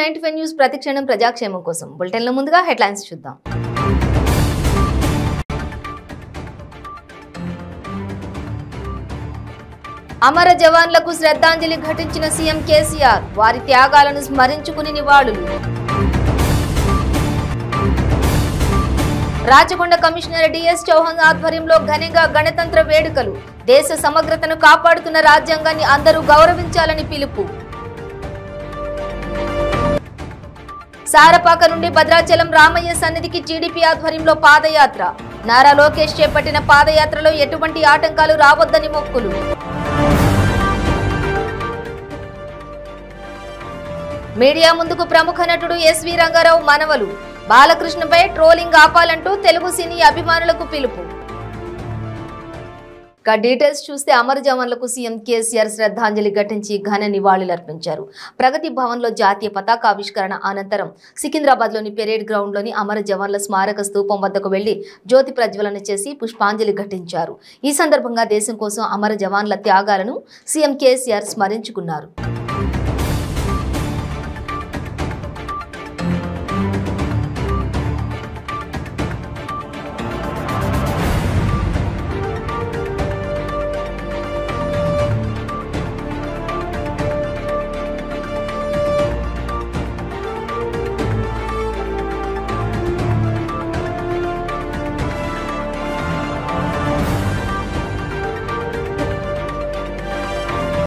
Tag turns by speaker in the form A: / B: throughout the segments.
A: 95 news ప్రతిక్షణం ప్రజాక్షేమం కోసం బులెటిన్ల ముందుగా హెడ్లైన్స్ చూద్దాం. అమర జవాన్లకు శ్రద్ధాంజలి ఘటించిన సీఎం కేసీఆర్, వారి త్యాగాలను స్మరించుకుని నివాళులు. రాచకొండ కమిషనర్ డిఎస్ చౌహాన్ ఆధ్వర్యంలో ఘనంగా గణతంత్ర వేడుకలు, దేశ సమగ్రతను కాపాడుతున్న రాజ్యాంగాన్ని అందరూ గౌరవించాలని పిలుపు. సారపాక నుండి భద్రాచలం రామయ్య సన్నిధికి టీడీపీ ఆధ్వర్యంలో పాదయాత్ర, నారా లోకేష్ చేపట్టిన పాదయాత్రలో ఎటువంటి ఆటంకాలు రావద్దని మొక్కులు. మీడియా ముందుకు ప్రముఖ నటుడు ఎస్వి రంగారావు మనవలు, బాలకృష్ణపై ట్రోలింగ్ ఆపాలంటూ తెలుగు సినీ అభిమానులకు పిలుపు. డీటెయిల్స్ చూస్తే అమర జవాన్లకు సీఎం కేసీఆర్ శ్రద్ధాంజలి ఘటించి ఘన నివాళులర్పించారు. ప్రగతి భవన్లో జాతీయ పతాకావిష్కరణ అనంతరం సికింద్రాబాద్లోని పెరేడ్ గ్రౌండ్లోని అమర జవాన్ల స్మారక స్తూపం వద్దకు వెళ్లి జ్యోతి ప్రజ్వలన చేసి పుష్పాంజలి ఘటించారు. ఈ సందర్భంగా దేశం కోసం అమర జవాన్ల త్యాగాలను సీఎం కేసీఆర్ స్మరించుకున్నారు.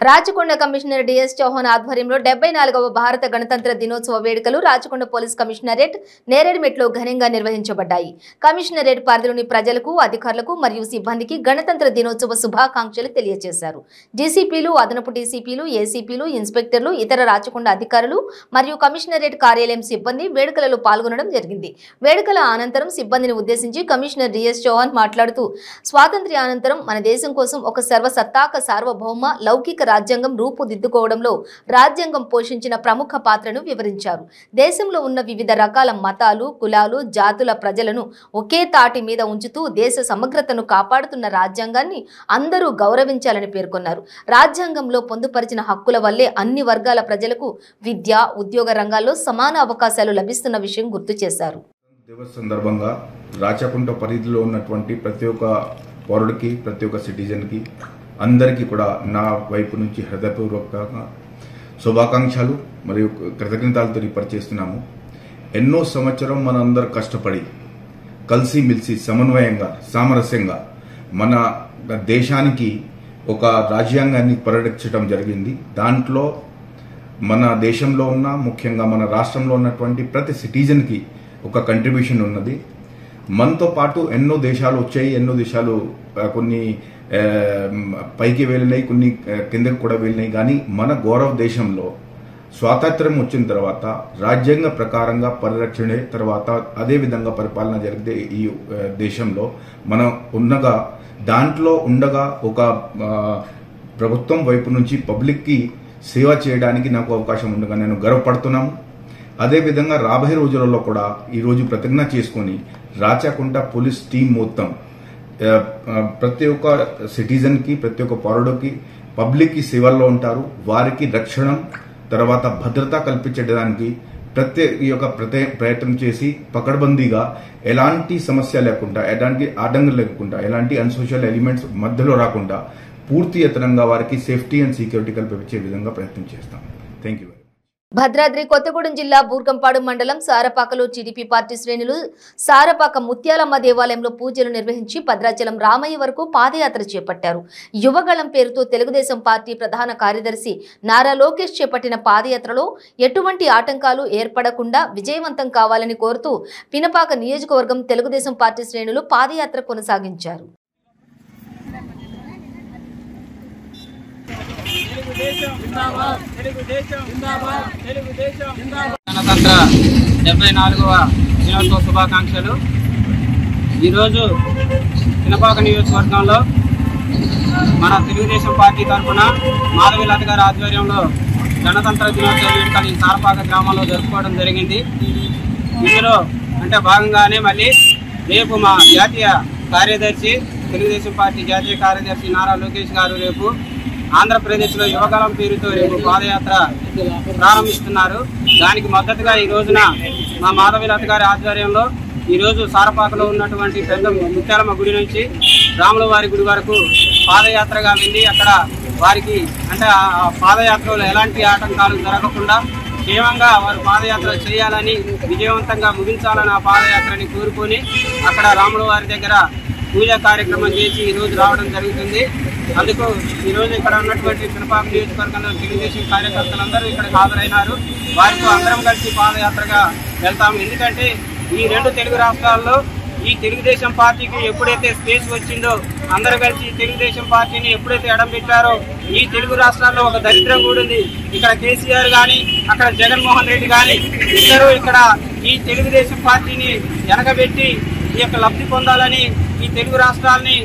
A: రాచకొండ కమిషనర్ డిఎస్ చౌహాన్ ఆధ్వర్యంలో 74వ భారత గణతంత్ర దినోత్సవ వేడుకలు రాచకొండ పోలీస్ కమిషనరేట్ నేరేడ్మెట్లో ఘనంగా నిర్వహించబడ్డాయి. కమిషనరేట్ పరిధిలోని ప్రజలకు, అధికారులకు మరియు సిబ్బందికి గణతంత్ర దినోత్సవ శుభాకాంక్షలు తెలియజేశారు. డీసీపీలు, అదనపు డీసీపీలు, ఏసీపీలు, ఇన్స్పెక్టర్లు, ఇతర రాచకొండ అధికారులు మరియు కమిషనరేట్ కార్యాలయం సిబ్బంది వేడుకలలో పాల్గొనడం జరిగింది. వేడుకల అనంతరం సిబ్బందిని ఉద్దేశించి కమిషనర్ డిఎస్ చౌహాన్ మాట్లాడుతూ, స్వాతంత్ర్యానంతరం మన దేశం కోసం ఒక సర్వసత్తాక సార్వభౌమ లౌకిక రాజ్యాంగం రూపుదిద్దుకోవడంలో రాజ్యాంగం పోషించిన ప్రముఖ పాత్రను వివరించారు. దేశంలో ఉన్న వివిధ రకాల మతాలు, కులాలు, జాతుల ప్రజలను ఒకే తాటి మీద ఉంచుతూ దేశ సమగ్రతను కాపాడుతున్న రాజ్యాంగాన్ని అందరూ గౌరవించాలని పేర్కొన్నారు. రాజ్యాంగంలో పొందుపరిచిన హక్కుల వల్లే అన్ని వర్గాల ప్రజలకు విద్య, ఉద్యోగ రంగాల్లో సమాన అవకాశాలు లభిస్తున్న విషయం గుర్తు చేశారు.
B: దివస్ సందర్భంగా రాచకొండ పరిధిలో ఉన్నటువంటి ప్రతి ఒక్క పౌరుడికి, ప్రతి ఒక్క సిటిజన్కి అందరికీ కూడా నా వైపు నుంచి హృదయపూర్వకంగా శుభాకాంక్షలు మరియు కృతజ్ఞతలు తెలియపరిచేస్తున్నాము. ఎన్నో సంవత్సరం మనందరూ కష్టపడి కలిసిమెలిసి సమన్వయంగా, సామరస్యంగా మన దేశానికి ఒక రాజ్యాంగాన్ని పరిరక్షించడం జరిగింది. దాంట్లో మన దేశంలో ఉన్న, ముఖ్యంగా మన రాష్ట్రంలో ఉన్నటువంటి ప్రతి సిటిజన్కి ఒక కంట్రిబ్యూషన్ ఉన్నది. మనతో పాటు ఎన్నో దేశాలు వచ్చాయి, ఎన్నో దేశాలు కొన్ని పైకి వెళ్ళినాయి, కొన్ని కిందకు కూడా వెళ్ళినాయి. కానీ మన గౌరవ దేశంలో స్వాతంత్ర్యం వచ్చిన తర్వాత రాజ్యాంగ ప్రకారంగా పరిరక్షణ తర్వాత అదే విధంగా పరిపాలన జరిగితే ఈ దేశంలో మనం ఉన్నగా దాంట్లో ఉండగా ఒక ప్రభుత్వం వైపు నుంచి పబ్లిక్కి సేవ చేయడానికి నాకు అవకాశం ఉండగా నేను గర్వపడుతున్నాము. అదేవిధంగా రాబోయే రోజులలో కూడా ఈరోజు ప్రతిజ్ఞ చేసుకుని రాచకొండ పోలీస్ టీం మొత్తం ప్రతి ఒక్క సిటిజన్కి, ప్రతి ఒక్క పౌరుడికి, పబ్లిక్కి సేవల్లో ఉంటారు. వారికి రక్షణ తర్వాత భద్రత కల్పించడానికి ప్రయత్నం చేసి పకడ్బందీగా ఎలాంటి సమస్య లేకుండా, ఎలాంటి ఆటంకం లేకుండా, ఎలాంటి అన్సోషల్ ఎలిమెంట్స్ మధ్యలో రాకుండా పూర్తి యత్నంగా వారికి సేఫ్టీ అండ్ సెక్యూరిటీ కల్పించే విధంగా ప్రయత్నం చేస్తాం. Thank you.
A: భద్రాద్రి కొత్తగూడెం జిల్లా బూర్గంపాడు మండలం సారపాకలో టీడీపీ పార్టీ శ్రేణులు సారపాక ముత్యాలమ్మ దేవాలయంలో పూజలు నిర్వహించి భద్రాచలం రామయ్య వరకు పాదయాత్ర చేపట్టారు. యువగళం పేరుతో తెలుగుదేశం పార్టీ ప్రధాన కార్యదర్శి నారా లోకేష్ చేపట్టిన పాదయాత్రలో ఎటువంటి ఆటంకాలు ఏర్పడకుండా విజయవంతం కావాలని కోరుతూ పినపాక నియోజకవర్గం తెలుగుదేశం పార్టీ శ్రేణులు పాదయాత్ర కొనసాగించారు.
C: గణతంత్ర 74వ దినోత్సవ శుభాకాంక్షలు. ఈరోజు పినపాక నియోజకవర్గంలో మన తెలుగుదేశం పార్టీ తరఫున మాధవీలత గారి ఆధ్వర్యంలో గణతంత్ర దినోత్సవ వేడుకలు సారపాక గ్రామంలో జరుపుకోవడం జరిగింది. ఇందులో అంటే భాగంగానే మళ్ళీ రేపు మా జాతీయ కార్యదర్శి, తెలుగుదేశం పార్టీ జాతీయ కార్యదర్శి నారా లోకేష్ గారు రేపు ఆంధ్రప్రదేశ్లో యువకాలం పేరుతో రేపు పాదయాత్ర ప్రారంభిస్తున్నారు. దానికి మద్దతుగా ఈ రోజున మా మాధవీలత గారి ఆధ్వర్యంలో ఈరోజు సారపాకలో ఉన్నటువంటి పెద్ద ముత్యాలమ్మ గుడి నుంచి రాముల వారి గుడి వరకు పాదయాత్రగా వెళ్ళి అక్కడ వారికి అంటే ఆ పాదయాత్రలో ఎలాంటి ఆటంకాలు జరగకుండా క్షేమంగా వారు పాదయాత్ర చేయాలని విజయవంతంగా ముగించాలని ఆ పాదయాత్రని కోరుకొని అక్కడ రాముల వారి దగ్గర పూజా కార్యక్రమం చేసి ఈరోజు రావడం జరుగుతుంది. అందుకు ఈరోజు ఇక్కడ ఉన్నటువంటి పినపాక నియోజకవర్గంలో తెలుగుదేశం కార్యకర్తలందరూ ఇక్కడ హాజరైనారు. వారితో అందరం కలిసి పాదయాత్రగా వెళ్తాము. ఎందుకంటే ఈ రెండు తెలుగు రాష్ట్రాల్లో ఈ తెలుగుదేశం పార్టీకి ఎప్పుడైతే స్పేస్ వచ్చిందో అందరూ కలిసి తెలుగుదేశం పార్టీని ఎప్పుడైతే ఎడం పెట్టారో ఈ తెలుగు రాష్ట్రాల్లో ఒక దరిద్రం కూడా ఉంది. ఇక్కడ కేసీఆర్ కానీ అక్కడ జగన్మోహన్ రెడ్డి కానీ ఇద్దరు ఇక్కడ ఈ తెలుగుదేశం పార్టీని వెనకబెట్టి ఈ యొక్క లబ్ధి పొందాలని ఈ తెలుగు రాష్ట్రాలని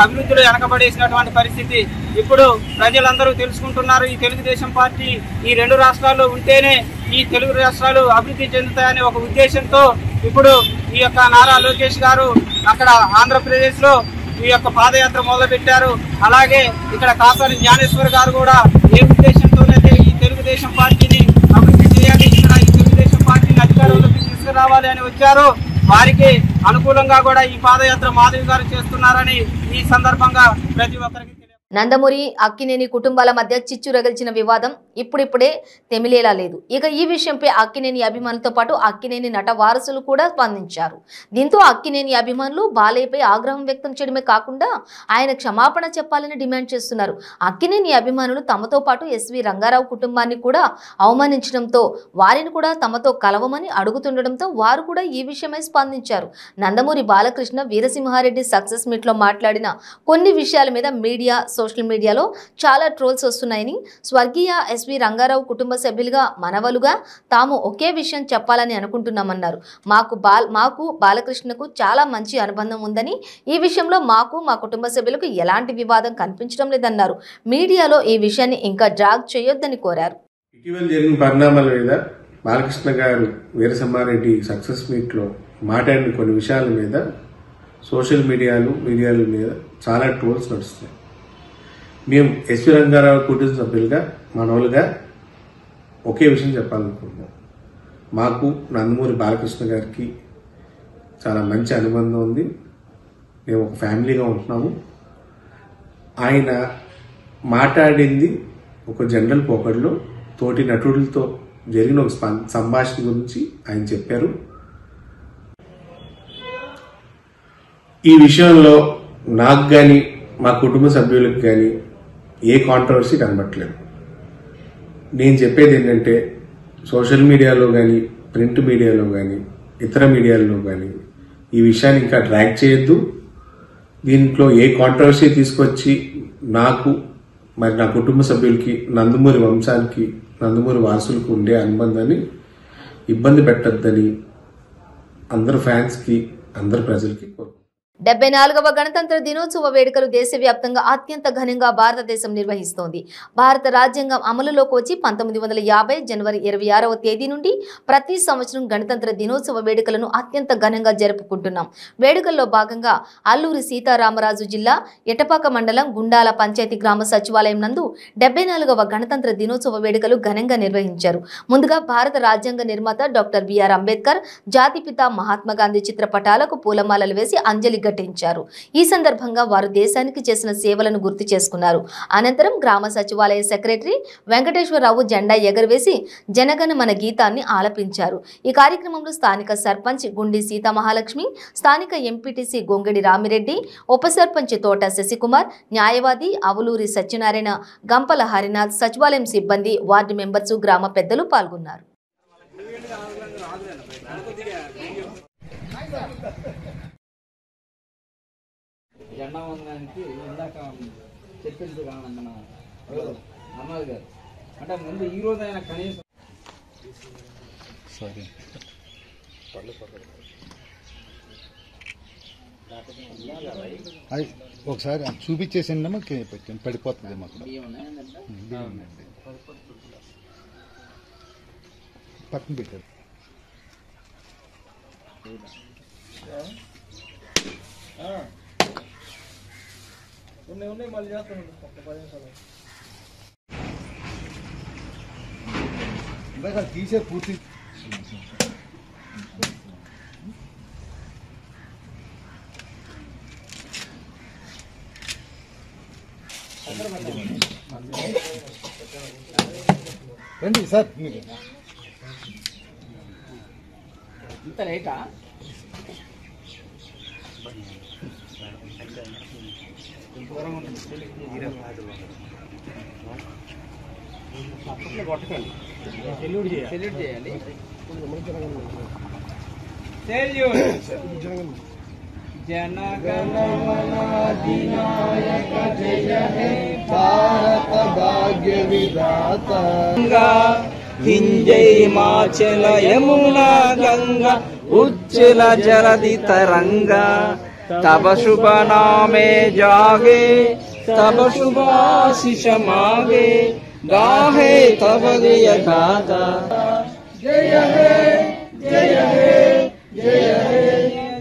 C: అభివృద్ధిలో వెనకబడేసినటువంటి పరిస్థితి ఇప్పుడు ప్రజలందరూ తెలుసుకుంటున్నారు. ఈ తెలుగుదేశం పార్టీ ఈ రెండు రాష్ట్రాల్లో ఉంటేనే ఈ తెలుగు రాష్ట్రాలు అభివృద్ధి చెందుతాయనే ఒక ఉద్దేశంతో ఇప్పుడు ఈ యొక్క నారా లోకేష్ గారు అక్కడ ఆంధ్రప్రదేశ్ లో ఈ యొక్క పాదయాత్ర మొదలుపెట్టారు. అలాగే ఇక్కడ కాసాని జ్ఞానేశ్వర్ గారు కూడా ఏ ఉద్దేశంతోనైతే ఈ తెలుగుదేశం పార్టీని అభివృద్ధి చేయాలి, ఇక్కడ ఈ తెలుగుదేశం పార్టీని అధికారంలోకి తీసుకురావాలి అని వచ్చారు. వారికి అనుకూలంగా కూడా ఈ పాదయాత్ర మాధవి గారు చేస్తున్నారని ఈ సందర్భంగా ప్రతి ఒక్కరికి
A: నందమూరి అక్కినేని కుటుంబాల మధ్య చిచ్చు రగిల్చిన వివాదం ఇప్పుడిప్పుడే తెమిలేలా లేదు. ఇక ఈ విషయంపై అక్కినేని అభిమానులతో పాటు అక్కినేని నట వారసులు కూడా స్పందించారు. దీంతో అక్కినేని అభిమానులు బాలయ్యపై ఆగ్రహం వ్యక్తం చేయడమే కాకుండా ఆయన క్షమాపణ చెప్పాలని డిమాండ్ చేస్తున్నారు. అక్కినేని అభిమానులు తమతో పాటు ఎస్వి రంగారావు కుటుంబాన్ని కూడా అవమానించడంతో వారిని కూడా తమతో కలవమని అడుగుతుండడంతో వారు కూడా ఈ విషయమై స్పందించారు. నందమూరి బాలకృష్ణ వీరసింహారెడ్డి సక్సెస్ మీట్ లో మాట్లాడిన కొన్ని విషయాల మీద సోషల్ మీడియాలో చాలా ట్రోల్స్ వస్తున్నాయని, స్వర్గీయ ఎస్వి రంగారావు కుటుంబ సభ్యులుగా మనవలుగా తాము ఒకే విషయం చెప్పాలని అనుకుంటున్నామన్నారు. మాకు బాలకృష్ణకు చాలా మంచి అనుబంధం ఉందని, ఈ విషయంలో మాకు మా కుటుంబ సభ్యులకు ఎలాంటి వివాదం కనిపించడం లేదన్నారు. మీడియాలో ఈ విషయాన్ని ఇంకా డ్రాగ్ చేయొద్దని కోరారు.
D: ఇటీవల జరిగిన పరిణామాల మీద బాలకృష్ణ గారు వీరసింహారెడ్డి సక్సెస్ మీట్ లో మాట్లాడిన కొన్ని విషయాల మీద సోషల్ మీడియాల మీద చాలా ట్రోల్స్ నడుస్తున్నాయి. మేము ఎస్వి రంగారావు కుటుంబ సభ్యులుగా మనోళ్ళుగా ఒకే విషయం చెప్పాలనుకుంటున్నాం. మాకు నందమూరి బాలకృష్ణ గారికి చాలా మంచి అనుబంధం ఉంది. మేము ఒక ఫ్యామిలీగా ఉంటున్నాము. ఆయన మాట్లాడింది ఒక జనరల్ పోకడలో తోటి నటులతో జరిగిన ఒక సంభాషణ గురించి ఆయన చెప్పారు. ఈ విషయంలో నాకు కానీ మా కుటుంబ సభ్యులకు కానీ ఏ కాంట్రవర్సీ కనబట్టలేదు. నేను చెప్పేది ఏంటంటే సోషల్ మీడియాలో కానీ ప్రింట్ మీడియాలో కానీ ఇతర మీడియాలో కానీ ఈ విషయాన్ని ఇంకా డ్రాగ్ చేయొద్దు. దీంట్లో ఏ కాంట్రవర్సీ తీసుకొచ్చి నాకు మరి నా కుటుంబ సభ్యులకి నందమూరి వంశానికి నందమూరి వారసులకు ఉండే అనుబంధాన్ని ఇబ్బంది పెట్టద్దని అందరు ఫ్యాన్స్కి అందరు ప్రజలకి కోరుకుంటున్నాను.
A: 74వ గణతంత్ర దినోత్సవ వేడుకలు దేశవ్యాప్తంగా అత్యంత ఘనంగా భారతదేశం నిర్వహిస్తోంది. భారత రాజ్యాంగం అమలులోకి వచ్చి 1950 జనవరి 26వ తేదీ నుండి ప్రతి సంవత్సరం గణతంత్ర దినోత్సవ వేడుకలను అత్యంత ఘనంగా జరుపుకుంటున్నాం. వేడుకల్లో భాగంగా అల్లూరి సీతారామరాజు జిల్లా ఎటపాక మండలం గుండాల పంచాయతీ గ్రామ సచివాలయం నందు 74వ గణతంత్ర దినోత్సవ వేడుకలు ఘనంగా నిర్వహించారు. ముందుగా భారత రాజ్యాంగ నిర్మాత డాక్టర్ బిఆర్ అంబేద్కర్, జాతిపిత మహాత్మా గాంధీ చిత్రపటాలకు పూలమాలలు వేసి అంజలి ఘటించారు. ఈ సందర్భంగా వారు దేశానికి చేసిన సేవలను గుర్తు చేసుకున్నారు. అనంతరం గ్రామ సచివాలయ సెక్రటరీ వెంకటేశ్వరరావు జెండా ఎగరవేసి జనగణ మన గీతాన్ని ఆలపించారు. ఈ కార్యక్రమంలో స్థానిక సర్పంచ్ గుండి సీతామహాలక్ష్మి, స్థానిక ఎంపీటీసీ గొంగడి రామిరెడ్డి, ఉప సర్పంచ్ తోట శశికుమార్, న్యాయవాది అవులూరి సత్యనారాయణ, గంపల హరినాథ్, సచివాలయం సిబ్బంది, వార్డు మెంబర్స్, గ్రామ పెద్దలు పాల్గొన్నారు.
E: జెండా వందనానికి ఇందాక చెప్పింది మన అమ్మాయి గారు అంటే ముందు ఈ రోజు ఆయన కనీసం
F: అది ఒకసారి చూపించేసిందమ్మా పెట్టండి, పడిపోతుంది మాకు పక్కన పెట్టారు.
E: ఉన్నాయి మళ్ళీ చేస్తాను 10 నిమిషాలు.
F: తీసే పూర్తి రండి సార్
E: ఇంత రేటా సెల్యూట్ చేయాలి జనగణమన అధినాయక జయ హే భారత భాగ్య విధాత హింజై మాచల యమునా గంగా ఉజ్జల జలధి తరంగా तब शुभ नामे जागे तब शुभ आशीष मागे गाहे तब जय गाथा जय हे जय हे जय हे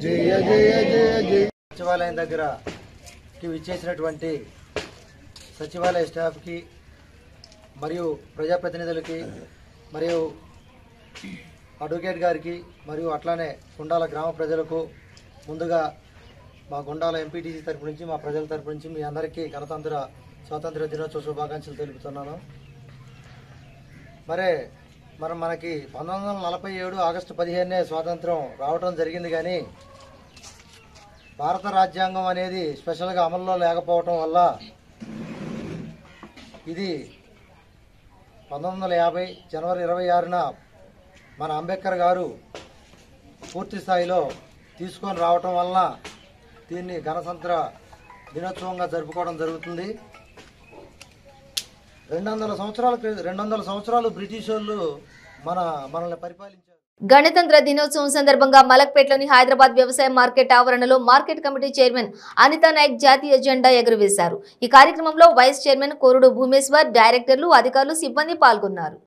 E: जय जय जय जय
G: సచివాలయం దగ్గరకి విచ్చేసినటువంటి సచివాలయ స్టాఫ్కి మరియు ప్రజాప్రతినిధులకి మరియు అడ్వకేట్ గారికి మరియు అట్లానే గుండాల గ్రామ ప్రజలకు ముందుగా మా గుండాల ఎంపీటీసీ తరపు నుంచి మా ప్రజల తరపు నుంచి మీ అందరికీ స్వాతంత్ర దినోత్సవ శుభాకాంక్షలు తెలుపుతున్నాను. మనకి 1947 ఆగస్టు 15 స్వాతంత్రం రావడం జరిగింది. కానీ భారత రాజ్యాంగం అనేది స్పెషల్గా అమల్లో లేకపోవటం వల్ల ఇది 1950 జనవరి 26న మన అంబేద్కర్ గారు పూర్తి స్థాయిలో తీసుకొని రావటం వలన దీన్ని గణతంత్ర దినోత్సవంగా జరుపుకోవడం జరుగుతుంది. 200 సంవత్సరాలు బ్రిటిష్ వాళ్ళు మనల్ని పరిపాలించారు.
A: గణతంత్ర దినోత్సవం సందర్భంగా మలక్పేటలోని హైదరాబాద్ వ్యవసాయ మార్కెట్ ఆవరణలో market committee chairman Anita Nayak జాతీయ జెండా ఎగురవేశారు. ఈ కార్యక్రమంలో వైస్ చైర్మన్ కోరుడు భూమేశ్వర్, డైరెక్టర్లు, అధికారులు, సిబ్బంది పాల్గొన్నారు.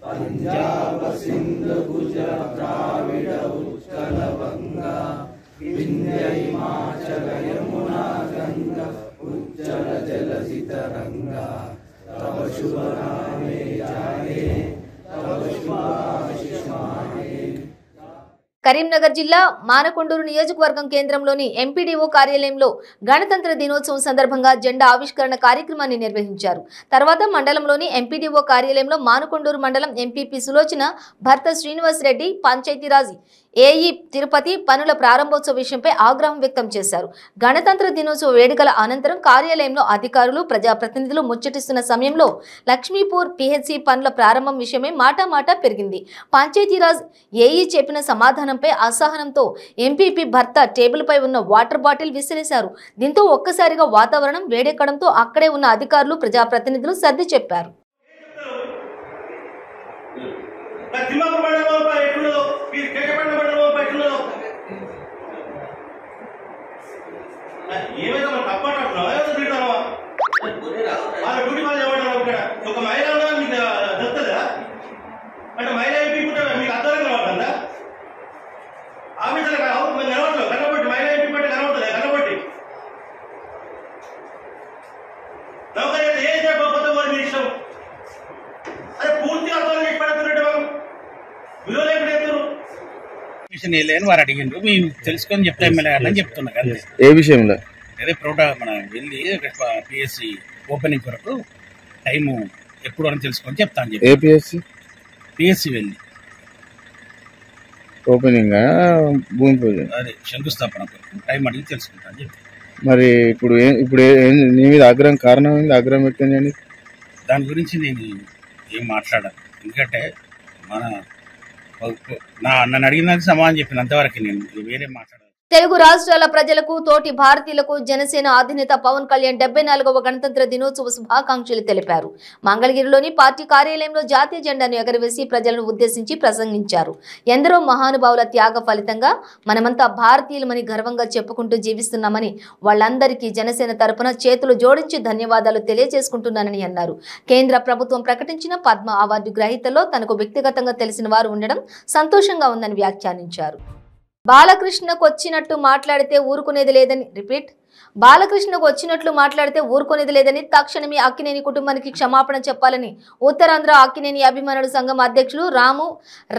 H: पंजाब सिंध गुजरात द्राविड उत्कल गंगा विंध्य हिमाचल यमुना गंगा उज्जल जलधि तरंगा तब शुभ नामे जागे तब शुभ आशीष मागे.
A: కరీంనగర్ జిల్లా మానకొండూరు నియోజకవర్గం కేంద్రంలోని ఎంపీడీఓ కార్యాలయంలో గణతంత్ర దినోత్సవం సందర్భంగా జెండా ఆవిష్కరణ కార్యక్రమాన్ని నిర్వహించారు. తర్వాత మండలంలోని ఎంపీడీఓ కార్యాలయంలో మానకొండూరు మండలం ఎంపీపీ సులోచన భర్త శ్రీనివాస్ రెడ్డి, పంచాయతీరాజ్ ఏఈ తిరుపతి పనుల ప్రారంభోత్సవ విషయంపై ఆగ్రహం వ్యక్తం చేశారు. గణతంత్ర దినోత్సవ వేడుకల అనంతరం కార్యాలయంలో అధికారులు, ప్రజాప్రతినిధులు ముచ్చటిస్తున్న సమయంలో లక్ష్మీపూర్ పిహెచ్సి పనుల ప్రారంభం విషయమై మాటామాటా పెరిగింది. పంచాయతీరాజ్ ఏఈ చెప్పిన సమాధానంపై అసహనంతో ఎంపీపీ భర్త టేబుల్పై ఉన్న వాటర్ బాటిల్ విసిరేశారు. దీంతో ఒక్కసారిగా వాతావరణం వేడెక్కడంతో అక్కడే ఉన్న అధికారులు, ప్రజాప్రతినిధులు సర్ది చెప్పారు.
I: ఏమైనా మనం తప్పట్టున్నావా తింటావా వాళ్ళ డ్యూటీ వాళ్ళు ఏమంటారు ఇక్కడ ఒక మహిళ మీకు దొరుకుతుందా అంటే మహిళ ఎంపీ కూడా మీకు అర్థం కనబడుతుందా ఆఫీసులో కనబడలేదు కనబట్టి మహిళ ఎంపీ పట్టి కనబడుతుంది కనబట్టి నౌకరీ ఏం చెప్పకపోతే మరి మీ ఇష్టం అదే పూర్తిగా అర్థం చేసి పడుతున్నట్టు మనం విలువలు ఎప్పుడు ఎత్తురు
J: లేని వారు అడిగిండ్రు మేము తెలుసుకొని చెప్తా ఎమ్మెల్యే గారిని చెప్తున్నా.
K: ఏ విషయంలో?
J: అదే ప్రోగ్రామ్ మనం వెళ్ళి పిఎస్సి ఓపెనింగ్ కొరకు టైము ఎప్పుడు అని తెలుసుకొని చెప్తాను చెప్పి.
K: ఏపీఎస్సి
J: పిఎస్సి వెళ్ళి
K: ఓపెనింగ్ భూమి పూజ
J: అదే శంకుస్థాపన కొరకు టైం అడిగి తెలుసుకుంటాను చెప్పి.
K: మరి ఇప్పుడు నీ మీద ఆగ్రహం కారణం ఏంది? ఆగ్రహం వ్యక్తం చేయండి.
J: దాని గురించి నేను ఏం మాట్లాడాను, ఎందుకంటే నన్ను అడిగిన సమాధానం చెప్పిన అంతవరకు నేను వేరే మాట్లాడాను.
A: తెలుగు రాష్ట్రాల ప్రజలకు, తోటి భారతీయులకు జనసేన అధినేత పవన్ కళ్యాణ్ 74వ గణతంత్ర దినోత్సవ శుభాకాంక్షలు తెలిపారు. మంగళగిరిలోని పార్టీ కార్యాలయంలో జాతీయ జెండాను ఎగరవేసి ప్రజలను ఉద్దేశించి ప్రసంగించారు. ఎందరో మహానుభావుల త్యాగ ఫలితంగా మనమంతా భారతీయులమని గర్వంగా చెప్పుకుంటూ జీవిస్తున్నామని, వాళ్ళందరికీ జనసేన తరపున చేతులు జోడించి ధన్యవాదాలు తెలియజేసుకుంటున్నానని అన్నారు. కేంద్ర ప్రభుత్వం ప్రకటించిన పద్మ అవార్డు గ్రహీతల్లో తనకు వ్యక్తిగతంగా తెలిసిన వారు ఉండడం సంతోషంగా ఉందని వ్యాఖ్యానించారు. బాలకృష్ణకు వచ్చినట్టు మాట్లాడితే ఊరుకునేది లేదని రిపీట్. బాలకృష్ణకు వచ్చినట్లు మాట్లాడితే ఊరుకొనేది లేదని తక్షణమే అక్కినేని కుటుంబానికి క్షమాపణ చెప్పాలని ఉత్తరాంధ్ర అక్కినేని అభిమానుల సంఘం అధ్యక్షులు రాము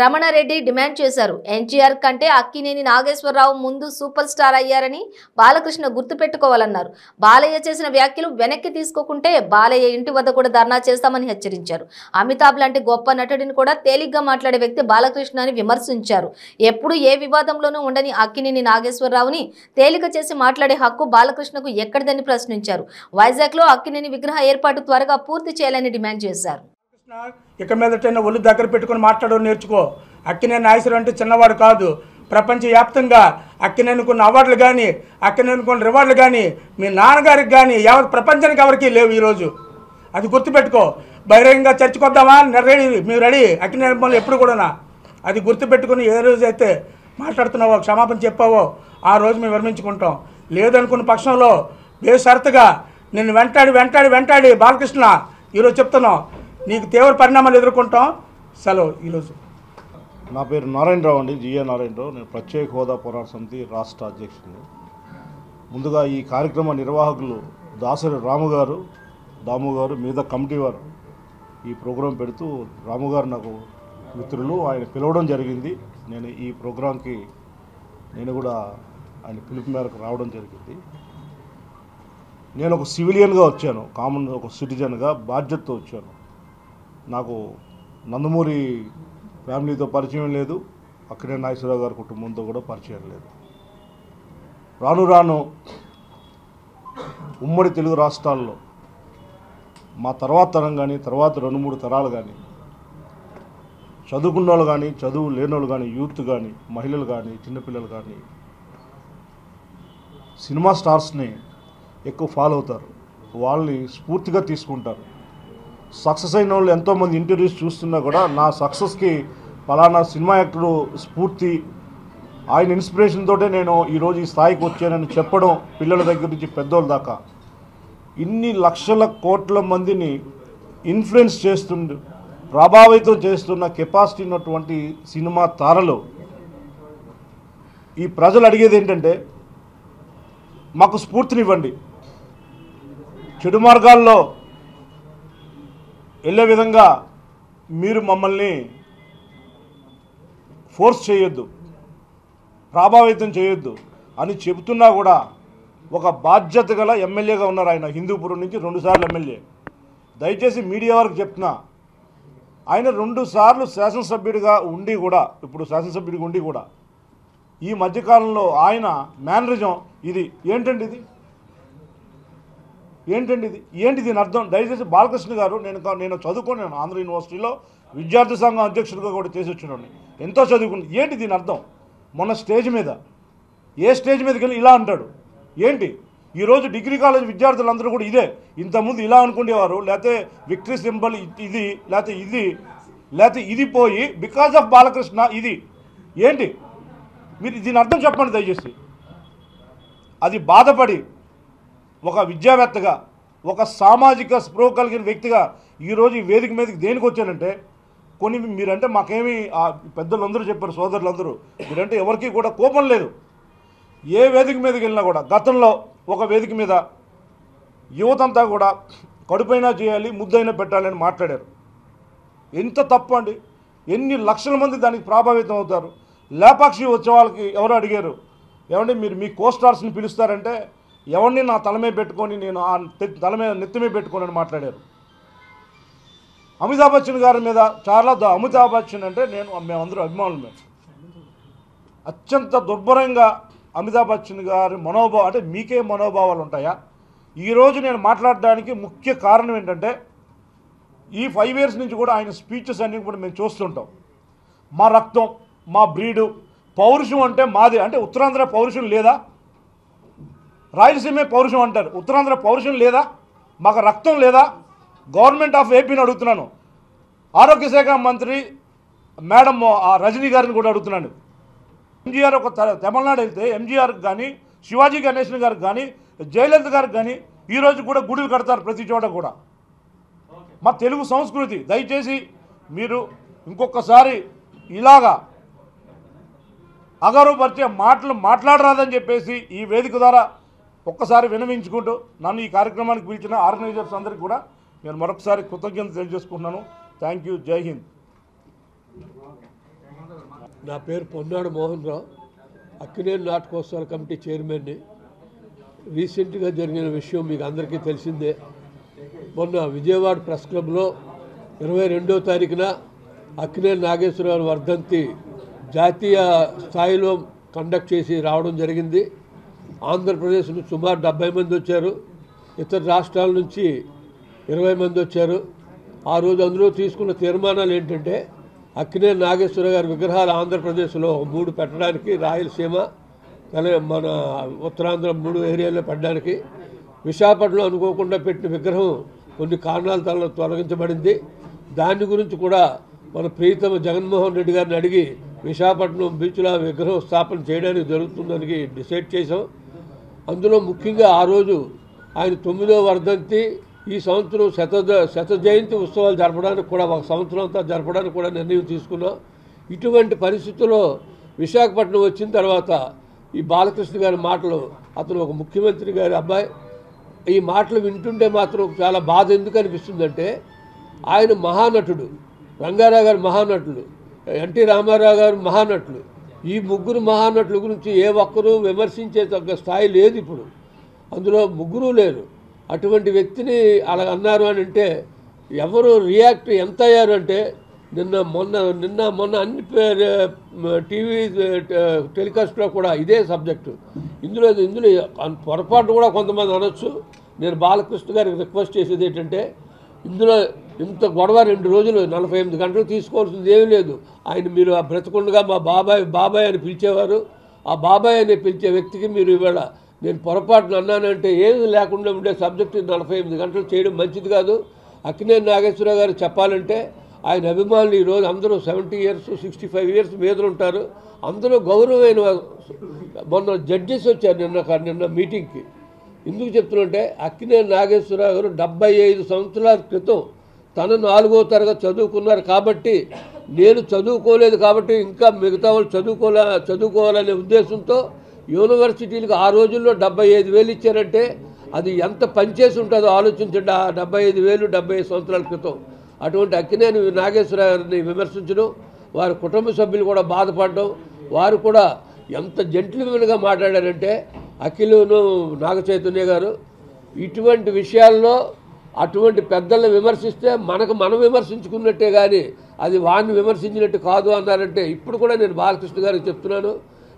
A: రమణారెడ్డి డిమాండ్ చేశారు. ఎన్టీఆర్ కంటే అక్కినేని నాగేశ్వరరావు ముందు సూపర్ స్టార్ అయ్యారని బాలకృష్ణ గుర్తుపెట్టుకోవాలన్నారు. బాలయ్య చేసిన వ్యాఖ్యలు వెనక్కి తీసుకోకుంటే బాలయ్య ఇంటి వద్ద కూడా ధర్నా చేస్తామని హెచ్చరించారు. అమితాబ్ లాంటి గొప్ప నటుడిని కూడా తేలిగ్గా మాట్లాడే వ్యక్తి బాలకృష్ణ అని విమర్శించారు. ఎప్పుడు ఏ వివాదంలోనూ ఉండని అక్కినేని నాగేశ్వరరావుని తేలిక చేసి మాట్లాడే హక్కు బాలకృష్ణకు ఎక్కడిదని ప్రశ్నించారు. వైజాగ్ లో అక్కినేని విగ్రహ ఏర్పాటు త్వరగా పూర్తి చేయాలని డిమాండ్ చేశారు.
L: ఇక మీదటైనా ఒళ్ళు దగ్గర పెట్టుకుని మాట్లాడడం నేర్చుకో. అక్కినేని నాగేశ్వరరావు అంటే చిన్నవాడు కాదు. ప్రపంచవ్యాప్తంగా అక్కినేని కొన్ని అవార్డులు కానీ అక్కినేని కొన్ని రివార్డులు కానీ మీ నాన్నగారికి కానీ యావత్ ప్రపంచానికి ఎవరికి లేవు ఈరోజు. అది గుర్తుపెట్టుకో. బహిరంగంగా చర్చకొద్దామా రెడీ, మేము రెడీ. అక్కినేని పనులు ఎప్పుడు కూడా అది గుర్తుపెట్టుకుని ఏ రోజు అయితే మాట్లాడుతున్నావో క్షమాపణ చెప్పావో ఆ రోజు మేము విరమించుకుంటాం. లేదనుకున్న పక్షంలో బేషరతుగా నిన్ను వెంటాడి బాలకృష్ణ ఈరోజు చెప్తున్నాం నీకు తీవ్ర పరిణామాలు ఎదుర్కొంటాం. సెలవు. ఈరోజు
M: నా పేరు నారాయణరావు అండి, జిఏ నారాయణరావు. నేను ప్రత్యేక హోదా పోరాట సమితి రాష్ట్ర అధ్యక్షుడిని. ముందుగా ఈ కార్యక్రమ నిర్వాహకులు దాసరి రాము గారు, దాము గారు, మీద కమిటీ వారు ఈ ప్రోగ్రాం పెడుతూ రాము గారు నాకు మిత్రులు, ఆయన పిలవడం జరిగింది. నేను ఈ ప్రోగ్రాంకి నేను కూడా ఆయన పిలుపు మేరకు రావడం జరిగింది. నేను ఒక సివిలియన్గా వచ్చాను, కామన్ ఒక సిటిజన్గా బాధ్యతతో వచ్చాను. నాకు నందమూరి ఫ్యామిలీతో పరిచయం లేదు, అక్కినేని నాగేశ్వరరావు గారి కుటుంబంతో కూడా పరిచయం లేదు. రాను రాను ఉమ్మడి తెలుగు రాష్ట్రాల్లో మా తర్వాత తరం కానీ తర్వాత 2-3 తరాలు కానీ చదువుకున్న వాళ్ళు కానీ చదువు లేని వాళ్ళు కానీ యూత్ కానీ మహిళలు కానీ చిన్నపిల్లలు కానీ సినిమా స్టార్స్ని ఎక్కువ ఫాలో అవుతారు, వాళ్ళని స్ఫూర్తిగా తీసుకుంటారు. సక్సెస్ అయిన వాళ్ళు ఎంతోమంది ఇంటర్వ్యూస్ చూస్తున్నా కూడా నా సక్సెస్కి ఫలానా సినిమా యాక్టరు స్ఫూర్తి, ఆయన ఇన్స్పిరేషన్ తోటే నేను ఈరోజు ఈ స్థాయికి వచ్చానని చెప్పడం, పిల్లల దగ్గర నుంచి పెద్దోళ్ళ దాకా ఇన్ని లక్షల కోట్ల మందిని ఇన్ఫ్లుయెన్స్ ప్రభావితం చేస్తున్న కెపాసిటీ ఉన్నటువంటి సినిమా తారలు ఈ ప్రజలు అడిగేది ఏంటంటే మాకు స్ఫూర్తినివ్వండి, చెడు మార్గాల్లో వెళ్ళే విధంగా మీరు మమ్మల్ని ఫోర్స్ చేయొద్దు, ప్రభావితం చేయొద్దు అని చెబుతున్నా కూడా ఒక బాధ్యత గల ఎమ్మెల్యేగా ఉన్నారు. ఆయన హిందూపురం నుంచి 2 సార్లు ఎమ్మెల్యే. దయచేసి మీడియా వరకు చెప్తున్నా, ఆయన 2 సార్లు శాసనసభ్యుడిగా ఉండి కూడా, ఇప్పుడు శాసనసభ్యుడిగా ఉండి కూడా ఈ మధ్యకాలంలో ఆయన మేనరిజం ఇది ఏంటండి, ఏంటి దీని అర్థం? దయచేసి బాలకృష్ణ గారు, నేను చదువుకున్నాను ఆంధ్ర యూనివర్సిటీలో విద్యార్థి సంఘం అధ్యక్షుడిగా కూడా చేసి వచ్చినాను, ఎంతో చదువుకున్నాను. ఏంటి దీని అర్థం? మొన్న స్టేజ్ మీద ఏ స్టేజ్ మీదకి వెళ్ళి ఇలా అంటాడు ఏంటి? ఈరోజు డిగ్రీ కాలేజ్ విద్యార్థులందరూ కూడా ఇదే. ఇంతకుముందు ఇలా అనుకునేవారు, లేకపోతే విక్టరీ సింబల్ ఇది, లేకపోతే ఇది పోయి బికాజ్ ఆఫ్ బాలకృష్ణ ఇది ఏంటి? మీరు దీని అర్థం చెప్పండి దయచేసి. అది బాధపడి ఒక విద్యావేత్తగా, ఒక సామాజిక స్పృహ కలిగిన వ్యక్తిగా ఈరోజు ఈ వేదిక మీదకి దేనికి వచ్చానంటే, కొన్ని మీరంటే మాకేమీ పెద్దలందరూ చెప్పారు, సోదరులందరూ, మీరంటే ఎవరికి కూడా కోపం లేదు. ఏ వేదిక మీదకి వెళ్ళినా కూడా గతంలో ఒక వేదిక మీద యువతంతా కూడా కడుపైనా చేయాలి, ముద్దైనా పెట్టాలని మాట్లాడారు. ఎంత తప్పు అండి! ఎన్ని లక్షల మంది దానికి ప్రభావితం అవుతారు. లేపాక్షి ఉత్సవాలకి ఎవరు అడిగారు, ఏమంటే మీరు మీ కోస్టార్స్ని పిలుస్తారంటే ఎవరిని నా తలమే పెట్టుకొని నేను ఆ తలమే నెత్తిమే పెట్టుకొని అని మాట్లాడారు. అమితాబ్ బచ్చన్ గారి మీద చాలా అమితాబ్ బచ్చన్ అంటే మేమందరూ అభిమానులు. అత్యంత దుర్భరంగా అమితాబ్ బచ్చన్ గారి మనోభావం అంటే మీకే మనోభావాలు ఉంటాయా? ఈరోజు నేను మాట్లాడడానికి ముఖ్య కారణం ఏంటంటే, ఈ 5 years నుంచి కూడా ఆయన స్పీచెస్ అన్నీ కూడా మేము చూస్తుంటాం. మా రక్తం, మా బ్రీడు, పౌరుషం అంటే మాదే. అంటే ఉత్తరాంధ్ర పౌరుషం లేదా? రాయలసీమే పౌరుషం అంటారు, ఉత్తరాంధ్ర పౌరుషం లేదా? మాకు రక్తం లేదా? గవర్నమెంట్ ఆఫ్ ఏపీని అడుగుతున్నాను, ఆరోగ్య శాఖ మంత్రి మేడం రజనీ గారిని కూడా అడుగుతున్నాను. ఎంజీఆర్ ఒక తమిళనాడు వెళ్తే ఎంజీఆర్కి కానీ, శివాజీ గణేశన్ గారికి కానీ, జయలలిత గారికి కానీ ఈరోజు కూడా గుడులు కడతారు ప్రతి చోట కూడా. మా తెలుగు సంస్కృతి. దయచేసి మీరు ఇంకొకసారి ఇలాగా అగౌరవపరిచే మాటలు మాట్లాడరాదని చెప్పేసి ఈ వేదిక ద్వారా ఒక్కసారి వినవించుకుంటూ నన్ను ఈ కార్యక్రమానికి పిలిచిన ఆర్గనైజర్స్ అందరికీ కూడా నేను మరొకసారి కృతజ్ఞతలు తెలియజేసుకుంటున్నాను. Thank you. జై హింద్.
N: నా పేరు పొన్నాడు మోహన్ రావు, అక్కినేని నాటకోత్సవాల కమిటీ చైర్మన్ని. రీసెంట్గా జరిగిన విషయం మీకు అందరికీ తెలిసిందే. మొన్న విజయవాడ ప్రెస్ క్లబ్లో 22వ తారీఖున అక్కినేని నాగేశ్వరరావు వర్ధంతి జాతీయ స్థాయిలో కండక్ట్ చేసి రావడం జరిగింది. ఆంధ్రప్రదేశ్ నుంచి సుమారు 70 మంది వచ్చారు, ఇతర రాష్ట్రాల నుంచి 20 మంది వచ్చారు. ఆ రోజు అందులో తీసుకున్న తీర్మానాలు ఏంటంటే అక్కినేని నాగేశ్వరరావు గారి విగ్రహాలు ఆంధ్రప్రదేశ్లో 3 పెట్టడానికి, రాయలసీమ మన ఉత్తరాంధ్ర 3 ఏరియాల్లో పెట్టడానికి, విశాఖపట్నంలో అనుకోకుండా పెట్టిన విగ్రహం కొన్ని కారణాల తొలగించబడింది. దాని గురించి కూడా మన ప్రీతమ జగన్మోహన్ రెడ్డి గారిని అడిగి విశాఖపట్నం బీచ్లో విగ్రహం స్థాపన చేయడానికి జరుగుతుందని డిసైడ్ చేశాం. అందులో ముఖ్యంగా ఆ రోజు ఆయన 9వ వర్ధంతి, ఈ సంవత్సరం శత జయంతి ఉత్సవాలు జరపడానికి కూడా, ఒక సంవత్సరం అంతా జరపడానికి కూడా నిర్ణయం తీసుకున్నాం. ఇటువంటి పరిస్థితుల్లో విశాఖపట్నం వచ్చిన తర్వాత ఈ బాలకృష్ణ గారి మాటలు, అతను ఒక ముఖ్యమంత్రి గారి అబ్బాయి, ఈ మాటలు వింటుంటే మాత్రం చాలా బాధ ఎందుకు అనిపిస్తుందంటే, ఆయన మహానటుడు, రంగారావు గారు మహానటులు, ఎన్టీ రామారావు గారు మహానటులు, ఈ 3 మహానటుల గురించి ఏ ఒక్కరూ విమర్శించే తగ్గ స్థాయి లేదు. ఇప్పుడు అందులో 3 లేరు. అటువంటి వ్యక్తిని అలా అన్నారు అని అంటే ఎవరు రియాక్ట్ ఎంత అయ్యారు అంటే, నిన్న మొన్న అన్ని టీవీ టెలికాస్ట్లో కూడా ఇదే సబ్జెక్టు. ఇందులో పొరపాటు కూడా కొంతమంది అనొచ్చు. నేను బాలకృష్ణ గారికి రిక్వెస్ట్ చేసేది ఏంటంటే, ఇందులో ఇంత గొడవ 2 రోజులు 48 గంటలు తీసుకోవాల్సింది ఏమీ లేదు. ఆయన మీరు ఆ బ్రతకుండగా మా బాబాయ్ అని పిలిచేవారు. ఆ బాబాయ్ అని పిలిచే వ్యక్తికి మీరు ఇవాళ నేను పొరపాటున అన్నానంటే ఏమి లేకుండా ఉండే సబ్జెక్టు 48 గంటలు చేయడం మంచిది కాదు. అక్కినేని నాగేశ్వరరావు గారు చెప్పాలంటే ఆయన అభిమానులు ఈరోజు అందరూ 70 ఇయర్స్ 65 ఇయర్స్ మీద ఉంటారు. అందరూ గౌరవమైన. మొన్న జడ్జెస్ వచ్చారు నిన్న మీటింగ్కి. ఎందుకు చెప్తున్నంటే అక్కినేని నాగేశ్వరరావు గారు 75 సంవత్సరాల క్రితం తను 4వ తరగతి చదువుకున్నారు కాబట్టి, నేను చదువుకోలేదు కాబట్టి ఇంకా మిగతా వాళ్ళు చదువుకోవాలనే ఉద్దేశంతో యూనివర్సిటీలకు ఆ రోజుల్లో 75,000 ఇచ్చారంటే అది ఎంత పనిచేసి ఉంటుందో ఆలోచించండి. ఆ 75,000 75 సంవత్సరాల క్రితం. అటువంటి అక్కినేని నాగేశ్వరరావు గారిని విమర్శించడం, వారి కుటుంబ సభ్యులు కూడా బాధపడడం, వారు కూడా ఎంత జెంటిల్మెన్గా మాట్లాడారంటే అఖిలును నాగ చైతన్య గారు ఇటువంటి విషయాల్లో అటువంటి పెద్దలను విమర్శిస్తే మనం విమర్శించుకున్నట్టే కానీ అది వారిని విమర్శించినట్టు కాదు అన్నారంటే, ఇప్పుడు కూడా నేను బాలకృష్ణ గారికి చెప్తున్నాను,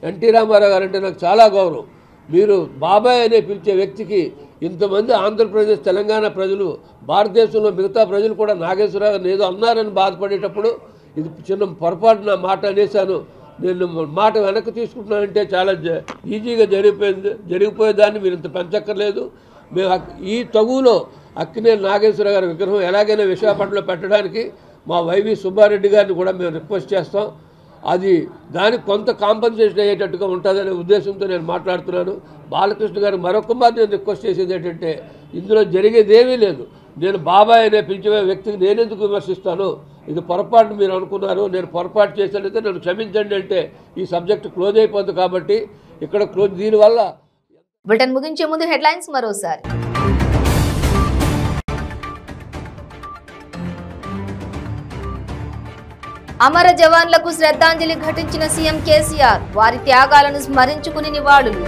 N: ఎన్టీ రామారావు గారు అంటే నాకు చాలా గౌరవం. మీరు బాబాయ్ అనే పిలిచే వ్యక్తికి ఇంతమంది ఆంధ్రప్రదేశ్ తెలంగాణ ప్రజలు, భారతదేశంలో మిగతా ప్రజలు కూడా నాగేశ్వరరావు గారిని ఏదో అన్నారని బాధపడేటప్పుడు ఇది చిన్న పొరపాటు నా మాట అనేశాను, నేను మాట వెనక్కి తీసుకుంటున్నానంటే చాలా ఈజీగా జరిగిపోయేదాన్ని మీరు ఇంత పెంచక్కర్లేదు. మేము ఈ తగులో అక్కినేని నాగేశ్వరరావు గారి విగ్రహం ఎలాగైనా విశాఖపట్నంలో పెట్టడానికి మా వైవి సుబ్బారెడ్డి గారిని కూడా మేము రిక్వెస్ట్ చేస్తాం. అది దానికి కొంత కాంపన్సేషన్ అయ్యేటట్టుగా ఉంటుందనే ఉద్దేశంతో నేను మాట్లాడుతున్నాను. బాలకృష్ణ గారు మరొక మాట నేను రిక్వెస్ట్ చేసేది ఏంటంటే, ఇందులో జరిగేదేమీ లేదు. నేను బాబాయ్ అనే పిలిచే వ్యక్తికి నేనెందుకు విమర్శిస్తాను? ఇది పొరపాటు మీరు అనుకున్నారు, నేను పొరపాటు చేశానైతే నన్ను క్షమించండి అంటే ఈ సబ్జెక్ట్ క్లోజ్ అయిపోతుంది. కాబట్టి ఇక్కడ క్లోజ్. దీనివల్ల
A: బులెటిన్ ముగించే ముందు హెడ్లైన్స్ మరోసారి. అమర జవాన్లకు శ్రద్ధాంజలి ఘటించిన సీఎం కేసీఆర్, వారి త్యాగాలను స్మరించుకుని నివాళులు.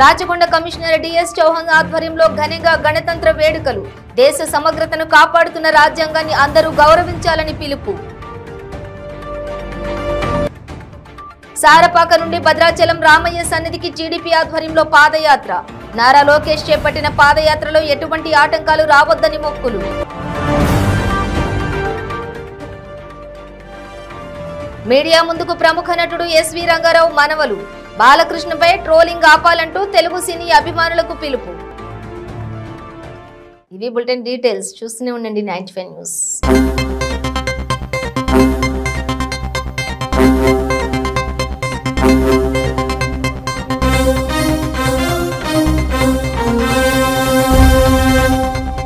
A: రాచకొండ కమిషనర్ డిఎస్ చౌహాన్ ఆధ్వర్యంలో ఘనంగా గణతంత్ర వేడుకలు, దేశ సమగ్రతను కాపాడుతున్న రాజ్యాంగాన్ని అందరూ గౌరవించాలని పిలుపు. సారపాక నుండి భద్రాచలం రామయ్య సన్నిధికి టీడీపీ ఆధ్వర్యంలో పాదయాత్ర, నారా లోకేష్ చేపట్టిన పాదయాత్రలో ఎటువంటి ఆటంకాలు రావద్దని మొక్కులు. మీడియా ముందుకు ప్రముఖ నటుడు ఎస్వి రంగారావు మనవలు, బాలకృష్ణపై ట్రోలింగ్ ఆపాలంటూ తెలుగు సినీ అభిమానులకు పిలుపు. ఇవి బులెటిన్ డీటెయిల్స్. చూస్తూనే ఉండండి 95 న్యూస్.